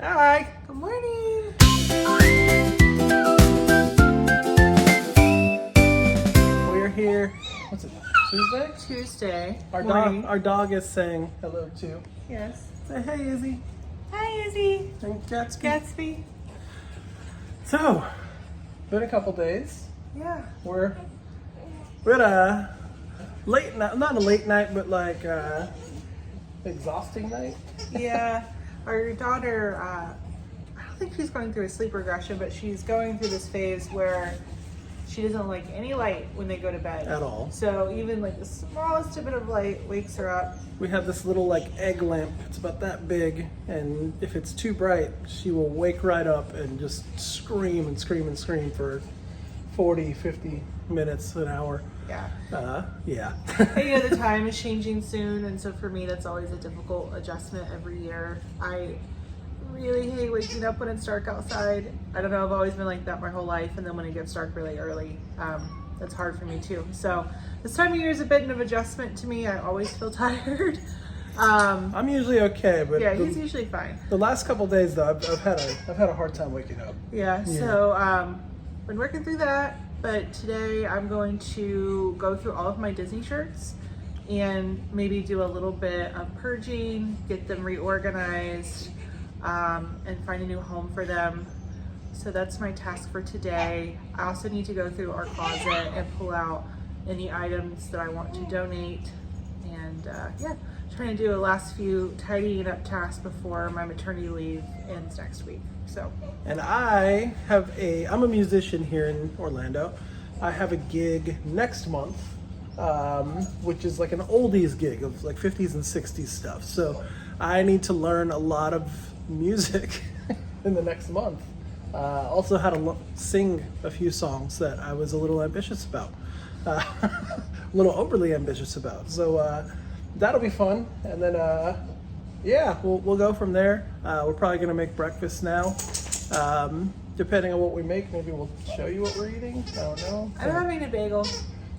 Hi. Good morning. We're here. What's it? Tuesday? Tuesday. Our morning. dog is saying hello too. Yes. Say hey, Izzy. Hi, Izzy. And Gatsby. Gatsby. So, been a couple days. Yeah. We had a late night, not a late night, but like exhausting night. Yeah. Our daughter, I don't think she's going through a sleep regression, but she's going through this phase where she doesn't like any light when they go to bed. At all. So even like the smallest bit of light wakes her up. We have this little like egg lamp. It's about that big, and if it's too bright, she will wake right up and just scream and scream and scream for 40, 50 minutes, an hour. Yeah. Yeah. And, you know, the time is changing soon, and so for me, that's always a difficult adjustment every year. I really hate waking up when it's dark outside. I don't know, I've always been like that my whole life, and then when it gets dark really early, that's hard for me too. So this time of year is a bit of an adjustment to me. I always feel tired. I'm usually okay, but Yeah, he's usually fine. the last couple days though, I've had a hard time waking up. Yeah, so been working through that, but today I'm going to go through all of my Disney shirts and maybe do a little bit of purging, get them reorganized, and find a new home for them. So that's my task for today. I also need to go through our closet and pull out any items that I want to donate. And yeah, trying to do a last few tidying up tasks before my maternity leave ends next week. So, And I'm a musician here in Orlando. I have a gig next month, which is like an oldies gig of like 50s and 60s stuff. So I need to learn a lot of music in the next month. Also had to sing a few songs that I was a little ambitious about, a little overly ambitious about. So that'll be fun. And then yeah, we'll go from there. We're probably gonna make breakfast now. Depending on what we make, maybe we'll show you what we're eating. I don't know. I'm having a bagel.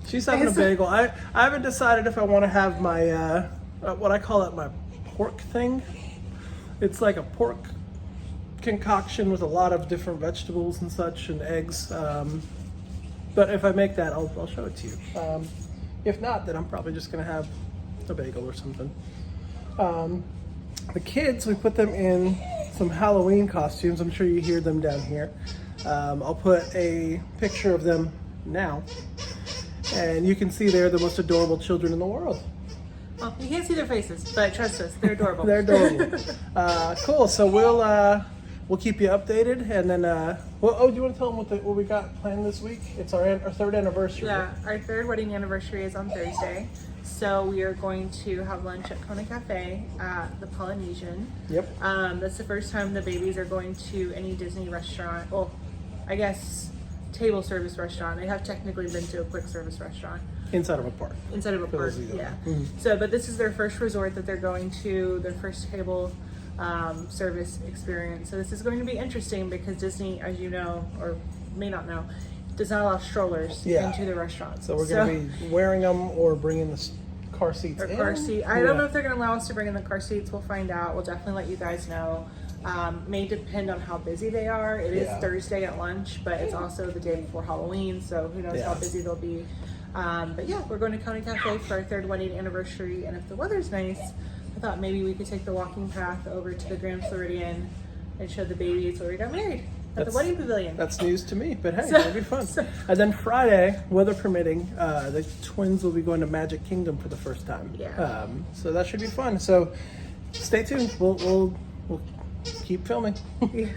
She's having a bagel. I haven't decided if I want to have my what I call it, my pork thing. It's like a pork concoction with a lot of different vegetables and such and eggs. But if I make that, I'll show it to you. If not, then I'm probably just gonna have a bagel or something. The kids, we put them in some Halloween costumes. I'm sure you hear them down here. I'll put a picture of them now. And you can see they're the most adorable children in the world. Well, you can't see their faces, but trust us, they're adorable. They're adorable. Cool, so we'll keep you updated. And then, do you want to tell them what we got planned this week? It's our third anniversary. Yeah, our third wedding anniversary is on Thursday. So we are going to have lunch at Kona Cafe at the Polynesian. Yep. That's the first time the babies are going to any Disney restaurant. Well, I guess table service restaurant. They have technically been to a quick service restaurant. Inside of a park. Inside of a park, yeah. So, but this is their first resort that they're going to, their first table service experience. So this is going to be interesting because Disney, as you know, or may not know, does not allow strollers into the restaurants. So we're going to be wearing them or bringing the car seats in. Car seat. I don't know if they're going to allow us to bring in the car seats. We'll find out. We'll definitely let you guys know. May depend on how busy they are. It is Thursday at lunch, but it's also the day before Halloween, so who knows how busy they'll be. But yeah, we're going to Kona Cafe for our third wedding anniversary, and if the weather's nice, I thought maybe we could take the walking path over to the Grand Floridian and show the babies where we got married at the wedding pavilion. That's news to me, but hey, it'll be fun. And then Friday, weather permitting, the twins will be going to Magic Kingdom for the first time. Yeah. So that should be fun. So stay tuned. We'll keep filming. Yeah.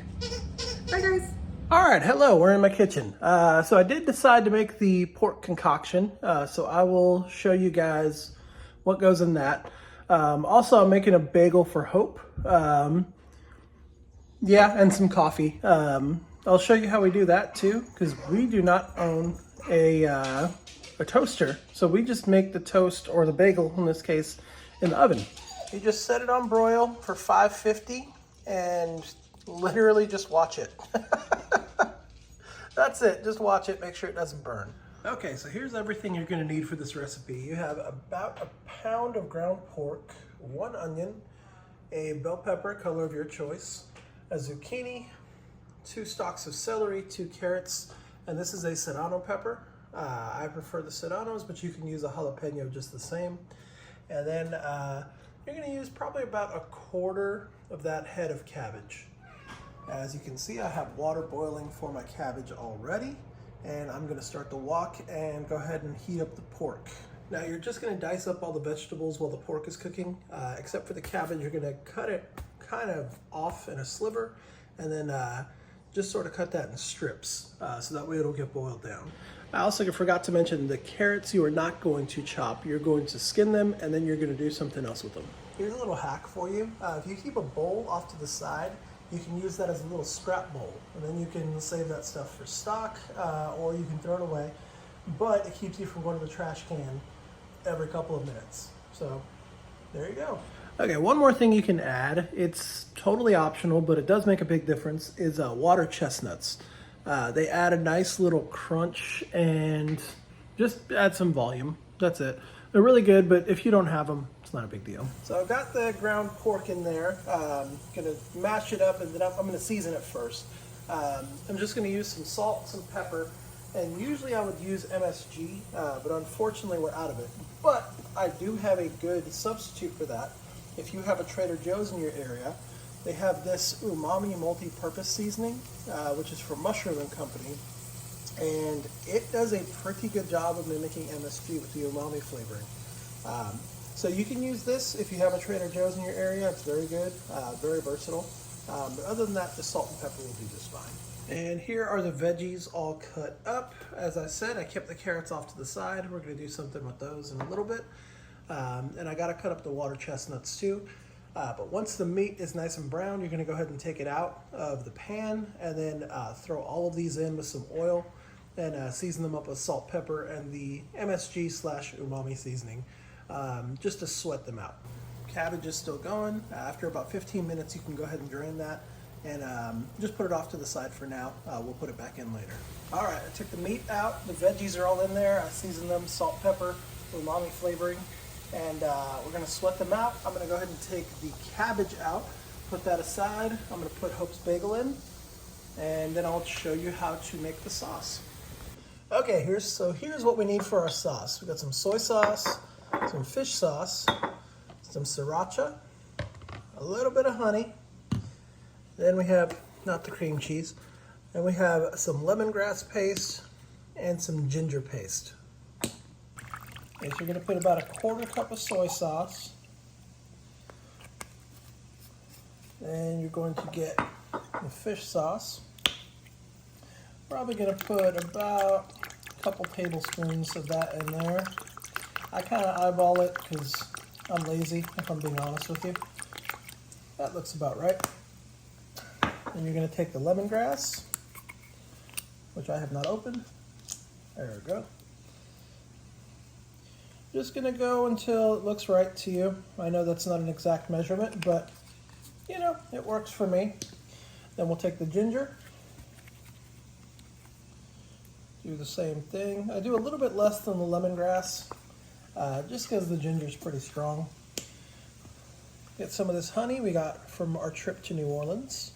Bye, guys. All right, hello, we're in my kitchen. So I did decide to make the pork concoction. So I will show you guys what goes in that. Also, I'm making a bagel for Hope. Yeah, and some coffee. I'll show you how we do that too, because we do not own a toaster. So we just make the toast, or the bagel in this case, in the oven. You just set it on broil for 550 and literally just watch it. That's it, just watch it, make sure it doesn't burn. Okay, so here's everything you're gonna need for this recipe. You have about a pound of ground pork, 1 onion, a bell pepper, color of your choice, a zucchini, 2 stalks of celery, 2 carrots, and this is a serrano pepper. I prefer the serranos, but you can use a jalapeno just the same. And then you're gonna use probably about 1/4 of that head of cabbage. As you can see, I have water boiling for my cabbage already, and I'm gonna start the wok and go ahead and heat up the pork. Now you're just gonna dice up all the vegetables while the pork is cooking, except for the cabbage. You're gonna cut it kind of off in a sliver, and then just sort of cut that in strips, so that way it'll get boiled down. I also forgot to mention the carrots you are not going to chop. You're going to skin them, and then you're gonna do something else with them. Here's a little hack for you. If you keep a bowl off to the side, you can use that as a little scrap bowl, and then you can save that stuff for stock, or you can throw it away, but it keeps you from going to the trash can every couple of minutes. So there you go. Okay, one more thing you can add, it's totally optional, but it does make a big difference, is water chestnuts. They add a nice little crunch and just add some volume. That's it. They're really good, but if you don't have them, it's not a big deal. So I've got the ground pork in there. Gonna mash it up, and then I'm gonna season it first. I'm just gonna use some salt, some pepper, and usually I would use MSG, but unfortunately we're out of it. But I do have a good substitute for that. If you have a Trader Joe's in your area, they have this umami multi-purpose seasoning, which is from Mushroom and Company, and it does a pretty good job of mimicking MSG with the umami flavoring. So you can use this if you have a Trader Joe's in your area. It's very good, very versatile. But other than that, the salt and pepper will be just fine. And here are the veggies all cut up. As I said, I kept the carrots off to the side. We're gonna do something with those in a little bit. And I gotta cut up the water chestnuts too. But once the meat is nice and brown, you're gonna go ahead and take it out of the pan, and then throw all of these in with some oil, and season them up with salt, pepper, and the MSG/umami seasoning, just to sweat them out. Cabbage is still going. After about 15 minutes, you can go ahead and drain that, and just put it off to the side for now. We'll put it back in later. All right, I took the meat out. The veggies are all in there. I seasoned them, salt, pepper, umami flavoring, and we're gonna sweat them out. I'm gonna go ahead and take the cabbage out, put that aside. I'm gonna put Hope's Bagel in, and then I'll show you how to make the sauce. Okay, here's what we need for our sauce. We got some soy sauce, some fish sauce, some sriracha, a little bit of honey. Then we have, not the cream cheese, and we have some lemongrass paste and some ginger paste. Okay, so you're gonna put about 1/4 cup of soy sauce. Then you're going to get the fish sauce. Probably gonna put about a couple tablespoons of that in there. I kind of eyeball it because I'm lazy, if I'm being honest with you. That looks about right. Then you're gonna take the lemongrass, which I have not opened. There we go. Just gonna go until it looks right to you. I know that's not an exact measurement, but you know, it works for me. Then we'll take the ginger. Do the same thing. I do a little bit less than the lemongrass, just because the ginger is pretty strong. Get some of this honey we got from our trip to New Orleans.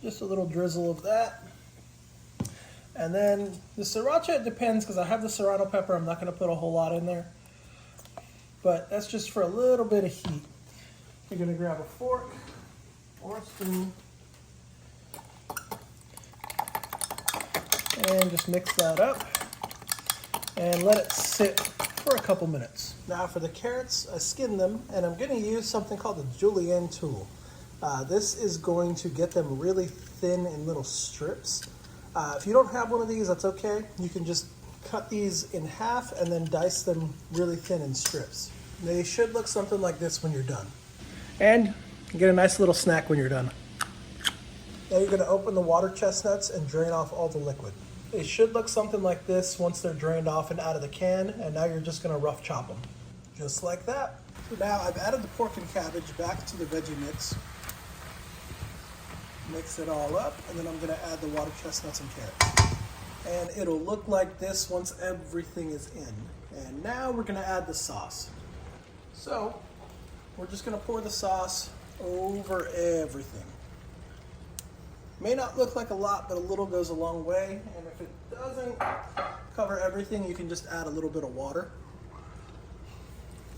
Just a little drizzle of that. And then the sriracha, it depends, because I have the serrano pepper. I'm not going to put a whole lot in there. But that's just for a little bit of heat. You're going to grab a fork or a spoon and just mix that up and let it sit for a couple minutes. Now for the carrots, I skinned them, and I'm going to use something called the julienne tool. This is going to get them really thin in little strips. If you don't have one of these, that's okay. You can just cut these in half and then dice them really thin in strips. They should look something like this when you're done. And you get a nice little snack when you're done. Now you're gonna open the water chestnuts and drain off all the liquid. They should look something like this once they're drained off and out of the can, and now you're just gonna rough chop them. Just like that. So now I've added the pork and cabbage back to the veggie mix. Mix it all up, and then I'm gonna add the water chestnuts and carrots. And it'll look like this once everything is in. And now we're gonna add the sauce. So, we're just gonna pour the sauce over everything. May not look like a lot, but a little goes a long way. And if it doesn't cover everything, you can just add a little bit of water.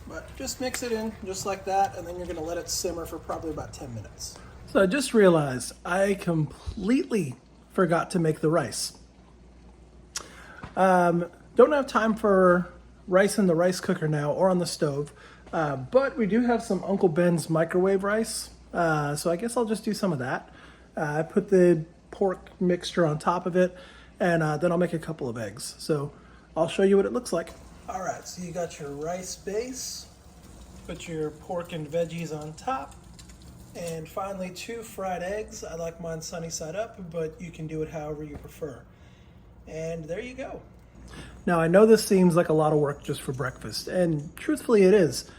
But just mix it in just like that, and then you're gonna let it simmer for probably about 10 minutes. So I just realized I completely forgot to make the rice. Don't have time for rice in the rice cooker now or on the stove, but we do have some Uncle Ben's microwave rice, so I guess I'll just do some of that. I put the pork mixture on top of it, and then I'll make a couple of eggs. So I'll show you what it looks like. All right, so you got your rice base, put your pork and veggies on top, and finally 2 fried eggs. I like mine sunny side up, but you can do it however you prefer. And there you go. Now I know this seems like a lot of work just for breakfast, and truthfully it is.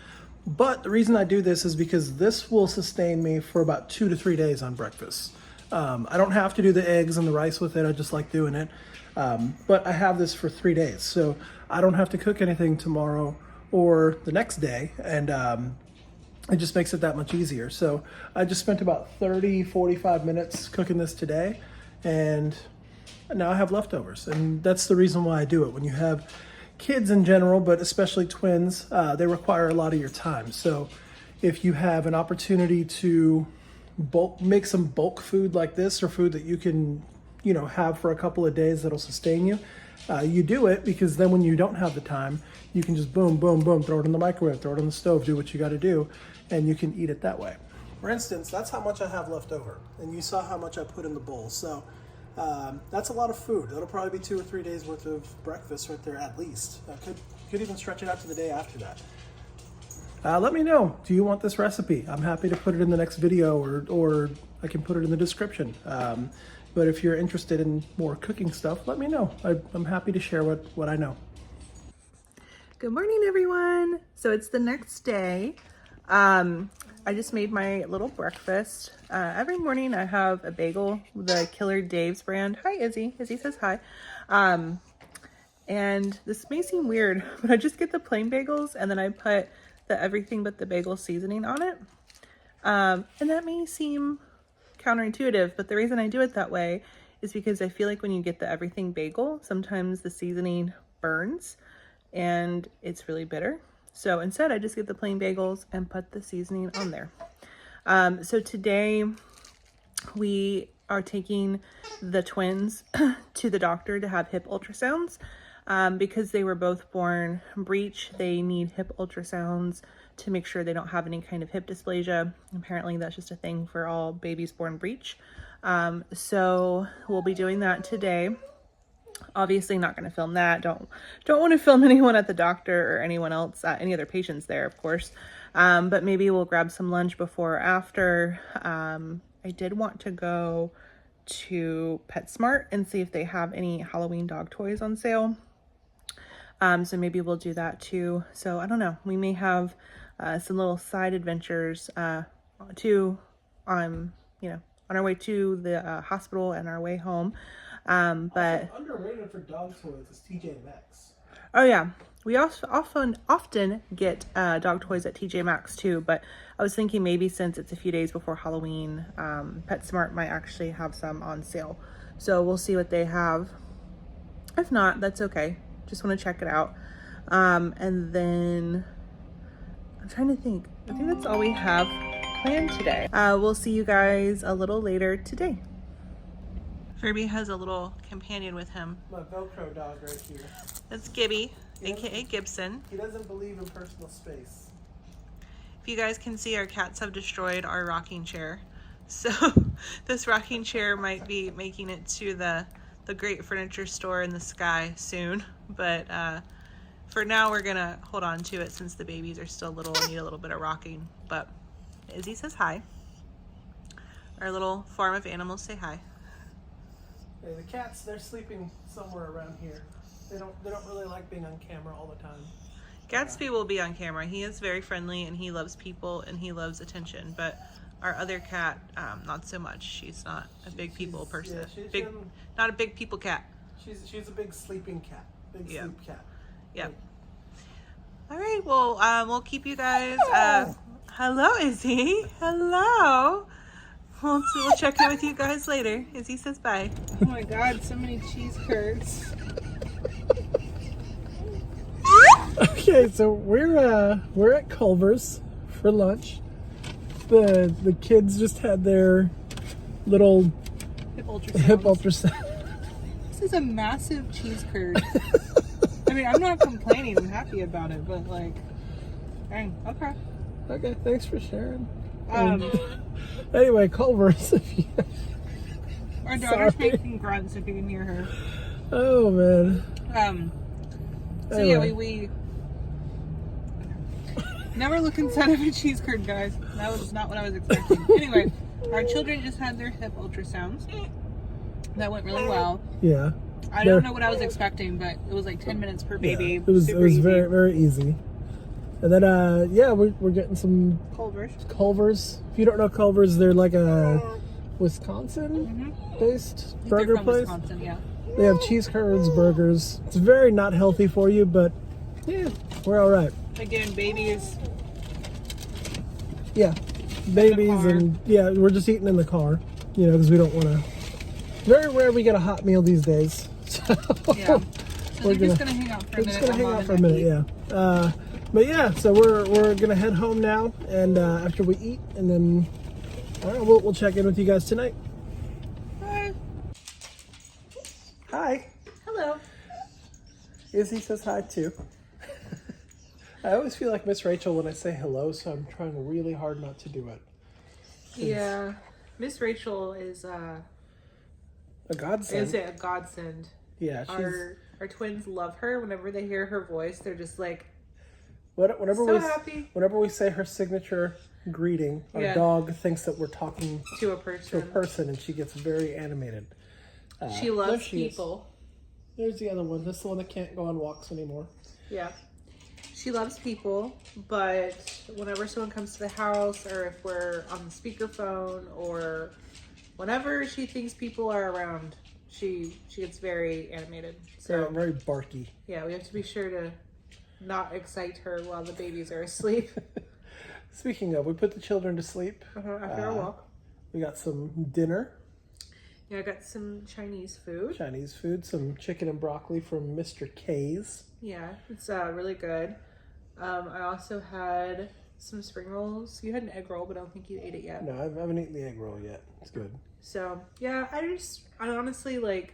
But the reason I do this is because this will sustain me for about 2 to 3 days on breakfast. I don't have to do the eggs and the rice with it, I just like doing it. But I have this for 3 days, so I don't have to cook anything tomorrow or the next day, and it just makes it that much easier. So I just spent about 30-45 minutes cooking this today, and now I have leftovers, and that's the reason why I do it. When you have kids in general, but especially twins, they require a lot of your time. So if you have an opportunity to make some bulk food like this, or food that you can, have for a couple of days that'll sustain you, you do it, because then when you don't have the time, you can just boom, boom, boom, throw it in the microwave, throw it on the stove, do what you got to do, and you can eat it that way. For instance, that's how much I have left over, and you saw how much I put in the bowl. So that's a lot of food. That'll probably be 2 or 3 days worth of breakfast right there at least. I could even stretch it out to the day after that. Let me know. Do you want this recipe? I'm happy to put it in the next video, or I can put it in the description. But if you're interested in more cooking stuff, let me know. I'm happy to share what I know. Good morning, everyone. So it's the next day. I just made my little breakfast. Every morning I have a bagel, the Killer Dave's brand. Hi, Izzy. Izzy says hi. And this may seem weird, but I just get the plain bagels and then I put the everything but the bagel seasoning on it. And that may seem counterintuitive, but the reason I do it that way is because I feel like when you get the everything bagel, sometimes the seasoning burns and it's really bitter. So instead I just get the plain bagels and put the seasoning on there. So today we are taking the twins to the doctor to have hip ultrasounds. Because they were both born breech, they need hip ultrasounds to make sure they don't have any kind of hip dysplasia. Apparently that's just a thing for all babies born breech. So we'll be doing that today. Obviously not going to film that. Don't want to film anyone at the doctor or anyone else, any other patients there, of course. But maybe we'll grab some lunch before or after. I did want to go to PetSmart and see if they have any Halloween dog toys on sale. So maybe we'll do that too. So I don't know. We may have some little side adventures on our way to the hospital and our way home. But Also, underrated for dog toys is TJ Maxx. Oh yeah, we also often get dog toys at TJ Maxx too. But I was thinking maybe since it's a few days before Halloween, PetSmart might actually have some on sale. So we'll see what they have. If not, that's okay. Just want to check it out. And then I'm trying to think. I think that's all we have planned today. We'll see you guys a little later today. Furby has a little companion with him. My Velcro dog right here. That's Gibby, aka Gibson. He doesn't believe in personal space. If you guys can see, our cats have destroyed our rocking chair. So this rocking chair might be making it to the great furniture store in the sky soon. But for now, we're gonna hold on to it since the babies are still little and need a little bit of rocking. But Izzy says hi. Our little farm of animals say hi. Hey, the cats, they're sleeping somewhere around here. They don't really like being on camera all the time. Gatsby will be on camera. He is very friendly and he loves people and he loves attention. But our other cat, not so much. She's not a big people person. Yeah, not a big people cat. She's a big sleeping cat. Big sleep cat. Yep. All right. Well, we'll keep you guys. Hello, Izzy. Hello. We'll check in with you guys later. Izzy says bye. Oh my god, so many cheese curds. Okay, so we're at Culver's for lunch. The kids just had their little hip ultrasound. This is a massive cheese curd. I mean, I'm not complaining. I'm happy about it, but like, dang, okay. Okay, thanks for sharing. Anyway, Culver's. Our daughter's making grunts if you can hear her. Oh man. So Anyway. yeah, we never look inside of a cheese curd, guys. That was not what I was expecting. Anyway, our children just had their hip ultrasounds. That went really well. Yeah. I don't know what I was expecting, but it was like 10 minutes per baby. Yeah, it was easy. very, very easy. And then we're getting some Culver's. If you don't know Culver's, they're like a Wisconsin based burger They're from place. Wisconsin, yeah. They have cheese curds, burgers. It's very not healthy for you, but yeah, we're all right. Again, babies. Yeah, babies, car. and yeah, we're just eating in the car, because we don't want to. Very rare we get a hot meal these days. So Yeah. So we're they're just gonna hang out for a minute. We're just gonna hang while out Mom for a and minute, Dad yeah. But yeah, so we're gonna head home now, and after we eat, and then I don't know, we'll check in with you guys tonight. eat. Bye. Hi. Hello. Izzy says hi too. I always feel like Miss Rachel when I say hello, so I'm trying really hard not to do it. Yeah, Miss Rachel is A godsend. a godsend. Yeah, she's Our twins love her. Whenever they hear her voice, they're just like whenever so happy. Whenever we say her signature greeting, our dog thinks that we're talking to a person. and she gets very animated. She loves there she is. people. There's the other one. This is the one that can't go on walks anymore. Yeah. She loves people, but whenever someone comes to the house or if we're on the speakerphone or whenever she thinks people are around, she gets very animated. So Very barky. yeah, we have to be sure to not excite her while the babies are asleep. Speaking of, we put the children to sleep. After our walk. We got some dinner, Yeah, I got some Chinese food. Chinese food, some chicken and broccoli from Mr. K's. Yeah, it's really good. I also had some spring rolls. You had an egg roll, but I don't think you ate it yet. No, I haven't eaten the egg roll yet. It's good. So, yeah, I honestly, like,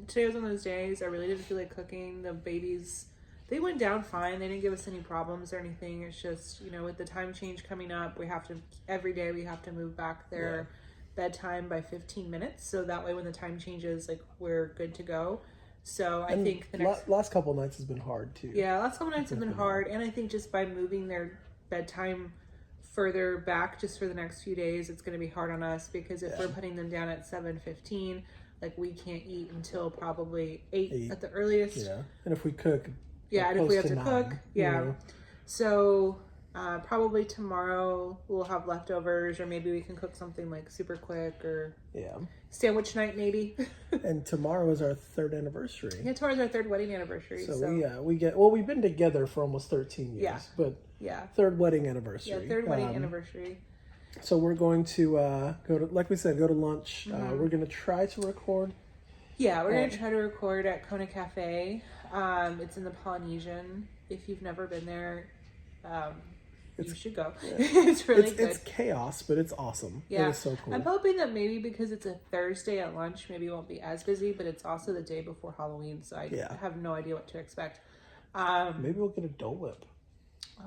today was one of those days I really didn't feel like cooking. The babies, they went down fine. They didn't give us any problems or anything. It's just, with the time change coming up, every day we have to move back their bedtime by 15 minutes. So that way when the time changes, like, we're good to go. So I think the last couple nights has been hard too. Yeah, last couple nights have been hard. And I think just by moving their bedtime further back just for the next few days, it's going to be hard on us because if we're putting them down at 7:15, like we can't eat until probably 8 at the earliest. Yeah, and if we cook, and if we have to 9, cook, So probably tomorrow we'll have leftovers, or maybe we can cook something like super quick, or sandwich night maybe. And tomorrow is our 3rd anniversary. Yeah, tomorrow's our 3rd wedding anniversary. So we've been together for almost 13 years. But 3rd wedding anniversary. Yeah, 3rd wedding anniversary. So we're going to go to lunch. We're going to try to record. Yeah, we're going to try to record at Kona Cafe. It's in the Polynesian. If you've never been there, you should go. It's really good. It's chaos, but it's awesome. Yeah. It is so cool. I'm hoping that maybe because it's a Thursday at lunch, maybe it won't be as busy, but it's also the day before Halloween, so I have no idea what to expect. Maybe we'll get a Dole Whip.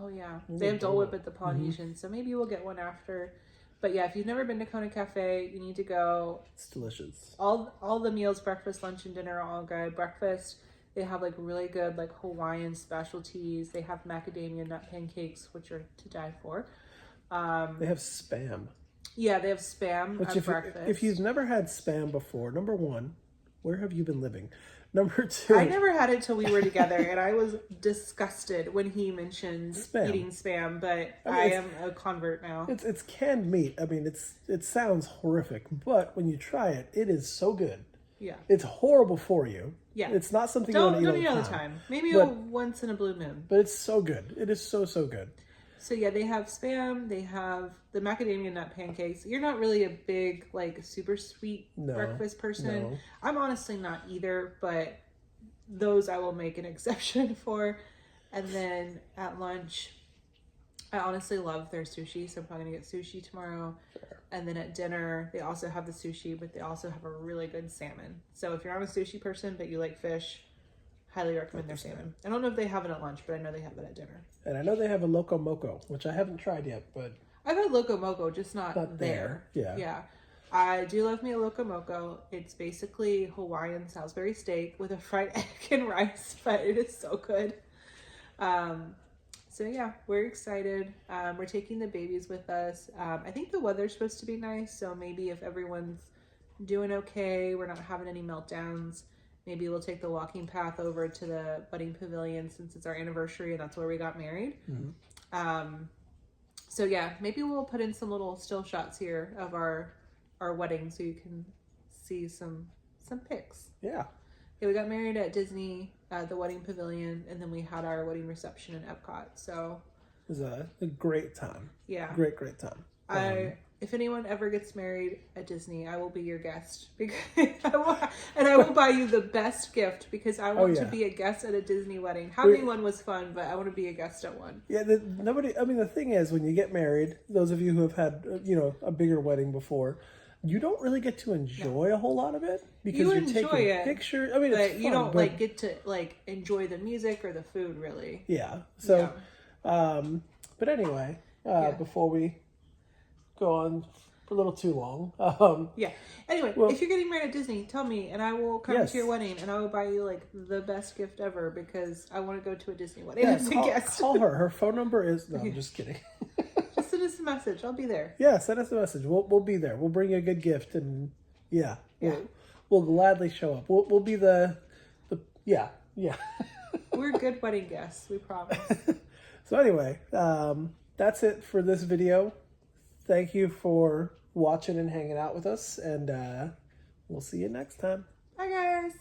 Oh, yeah. They have Dole Whip at the Polynesian, so maybe we'll get one after. But yeah, if you've never been to Kona Cafe, you need to go. It's delicious. All the meals, breakfast, lunch, and dinner are all good. Breakfast, they have like really good like Hawaiian specialties. They have macadamia nut pancakes, which are to die for. They have Spam. Yeah, they have Spam at breakfast. If you've never had Spam before, number one, where have you been living? Number two, I never had it till we were together, and I was disgusted when he mentioned eating Spam. But I am a convert now. It's canned meat. I mean, it sounds horrific, but when you try it, it is so good. Yeah, it's horrible for you. Yeah, it's not something you want to eat all the time. Maybe once in a blue moon. But it's so good. It is so good. So yeah, they have Spam. They have the macadamia nut pancakes. You're not really a big like super sweet breakfast person. No. I'm honestly not either, but those I will make an exception for. And then at lunch, I honestly love their sushi, so I'm probably gonna get sushi tomorrow. Sure. And then at dinner, they also have the sushi, but they also have a really good salmon. So if you're not a sushi person but you like fish, highly recommend their salmon. I don't know if they have it at lunch, but I know they have it at dinner. And I know they have a Loco Moco, which I haven't tried yet, but I've had Loco Moco, just not there. there. Yeah. Yeah. I do love me a Loco Moco. It's basically Hawaiian Salisbury steak with a fried egg and rice, but it is so good. So yeah, we're excited. We're taking the babies with us. I think the weather's supposed to be nice, so maybe if everyone's doing okay, we're not having any meltdowns, maybe we'll take the walking path over to the wedding pavilion since it's our anniversary and that's where we got married. So yeah, maybe we'll put in some little still shots here of our wedding so you can see some pics. Yeah. Yeah, we got married at Disney, the wedding pavilion, and then we had our wedding reception in Epcot. So It was a great time. yeah, Great time. if anyone ever gets married at Disney, I will be your guest because I will buy you the best gift because I want to be a guest at a Disney wedding. Having one was fun, but I want to be a guest at one. Yeah, the thing is, when you get married, those of you who have had, a bigger wedding before, you don't really get to enjoy a whole lot of it because You you're enjoy taking it, pictures. I mean, it's fun, you don't but, get to enjoy the music or the food really. Yeah. So, but anyway, before we go on a little too long, Anyway, if you're getting married at Disney, tell me and I will come to your wedding and I will buy you like the best gift ever because I want to go to a Disney wedding as a guest. Call her. Her phone number is. No, I'm just kidding. Just send us a message. I'll be there. Yeah, send us a message. We'll be there. We'll bring you a good gift, and we'll gladly show up. We'll be the. We're good wedding guests. We promise. So anyway, that's it for this video. Thank you for watching and hanging out with us, and we'll see you next time. Bye, guys.